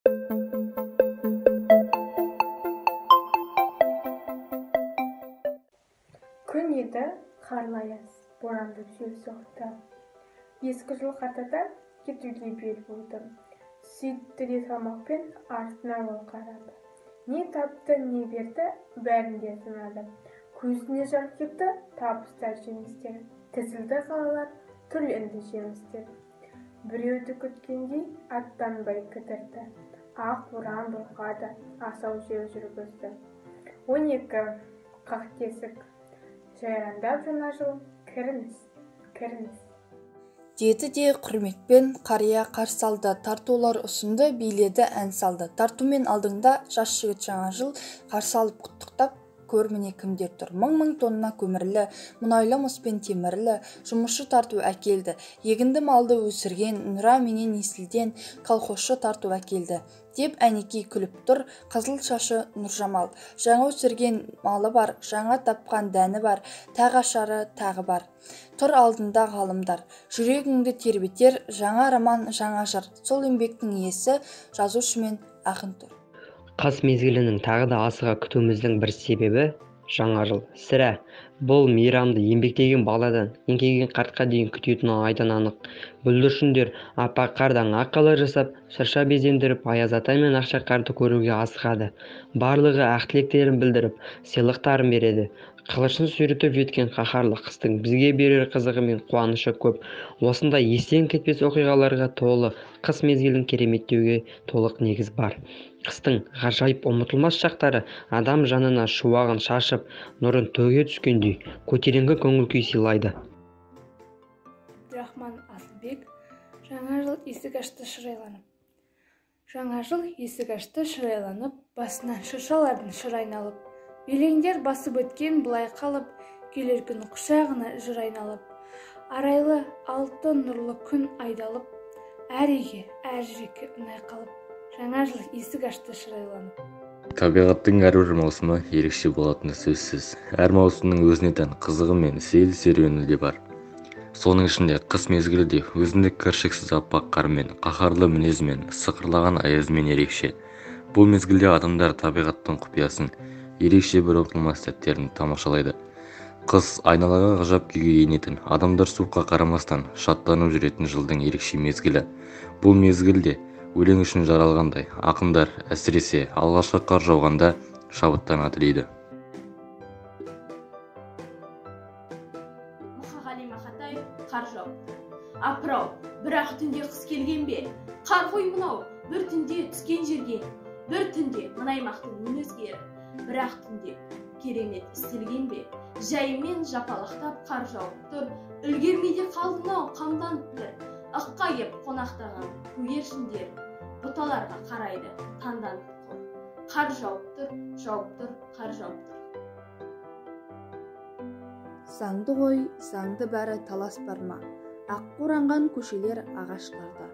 Күн еді, қарлы аяз, борандап жел соқты. Ескі жыл қатарда кетуге бел будым. Сөйтті де салмақпен артына ол қарап. Не тапты, не берді, бәрін де сынады. Көзіне жарқ кетті, табыстар жемістер. Тізілді қалалар, түрленді жемістер. Біреуді күткендей аттанбай кідірді. Ақ боран бұрқады, асау жел жүргізді. 12 қақ тесік. Жайрандап жаңа жыл, кіріңіз, кіріңіз. Деді де құрметпен қария қарсы алды, тартулар ұсынды, биледі, ән салды. Тартумен алдыңда жас жігіт жаңа жыл қарсы алып құттықтап, көр міне кімдер тұр. Мың тонна көмірлі, мұнайлы мыспен темірлі, жұмысшы тарту әкелді. Егінді малды өсірген, нұра менен есілден колхозшы тарту әкелді. Деп әнекей күліп тұр, қызыл шашы Нұржамал. Жаңа өсірген малы бар, жаңа тапқан дәні бар, тағы ашары тағы бар. Тұр алдында ғалымдар, жүрегіңді тербетер, жаңа роман, жаңа жыр. Сол еңбектің иесі жазушы мен ақын тұр. Қыс мезгілінің тағы да асыға күтуіміздің бір себебі жаңа жыл. Сірә бұл мейрамды еңбектеген баладан еңкейген қартқа дейін күтетіні айдан анық. Бүлдіршіндер аппақ қардан аққала жасап, шырша безендіріп, Аяз ата мен Ақшақарды көруге асығады. Барлығы ақ тілектерін білдіріп, сыйлықтарын береді. Қылышын сүйретіп жеткен қаһарлы қыстың бізге берер қызығы мен қуанышы көп. Осындай естен кетпес оқиғаларға толы қыс мезгілін кереметтеуге толық негіз бар. Қыстың ғажайып ұмытылмас шақтары адам жанына шуағын шашып, нұрын төге түскендей көтеріңкі көңіл күй сыйлайды. Рахман Асылбек. Жаңа жыл есік ашты шырайланып. Жаңа жыл есік ашты шырайланып, басынан шыршалардың шыр айналып. Белеңдер басып өткен былай қалып, келер күн құшағына жыр айналып. Арайлы алтын нұрлы күн айдалып, әр үйге, әр жүрекке ұнай қалып. Жаңа жыл есік ашты шырайланып. Табиғаттың әрбір маусымы ерекше болатыны сөзсіз. Әр маусымның өзіне тән қызығы мен сейіл серуені де бар. Соның ішінде қыс мезгілі де өзіндік кіршіксіз аппақ қармен, қаһарлы мінезімен, сықырлаған аязымен ерекше. Бұл мезгілде адамдар табиғаттың құпиясын, ерекше бір ұмытылмас сәттерін тамашалайды. Қыс айналаға ғажап күйге енетін, адамдар суыққа қарамастан шаттанып жүретін жылдың ерекше мезгілі. Бұл мезгілде өлең үшін жаралғандай, ақындар әсіресе алғашқы қар жауғанда шабыттанады дейді. Мұқағали Мақатаев қар жауды. Апырау, бірақ түнде қыс келген бе? Қар ғой мынау, бір түнде түскен жерге, бір түнде мына аймақтың өң өзгері. Бірақ түнде керемет істелген бе? Жайымен жапалақтап қар жауып тұр, үлгермейде қалдың-ау қамданыпты. Ыққа кеп қонақтаған көгершіндер бұталарға қарайды, таңданып тұр. Қар жауып тұр, қар жауып тұр. Заңды ғой, заңды бәрі талас бар ма? Ақ оранған көшелер ағаштарда.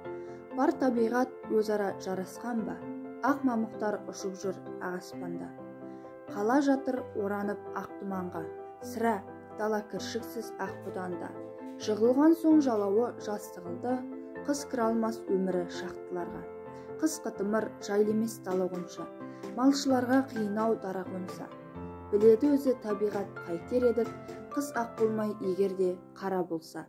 Бар табиғат өзара жарасқан ба? Ақ мамықтар ұшып жүр ақ аспанда. Қала жатыр оранып ақ тұманға. Сірә дала кіршіксіз ақ бұданда. Жығылған соң жалауы жастығылды, қыз кіре алмас өмірі шақтыларға. Қыз қытымыр жайлемес дала қонша, малшыларға қиынау дара қонса. Біледі өзі табиғат қайтер едік, қыз ақ болмай егерде қара болса.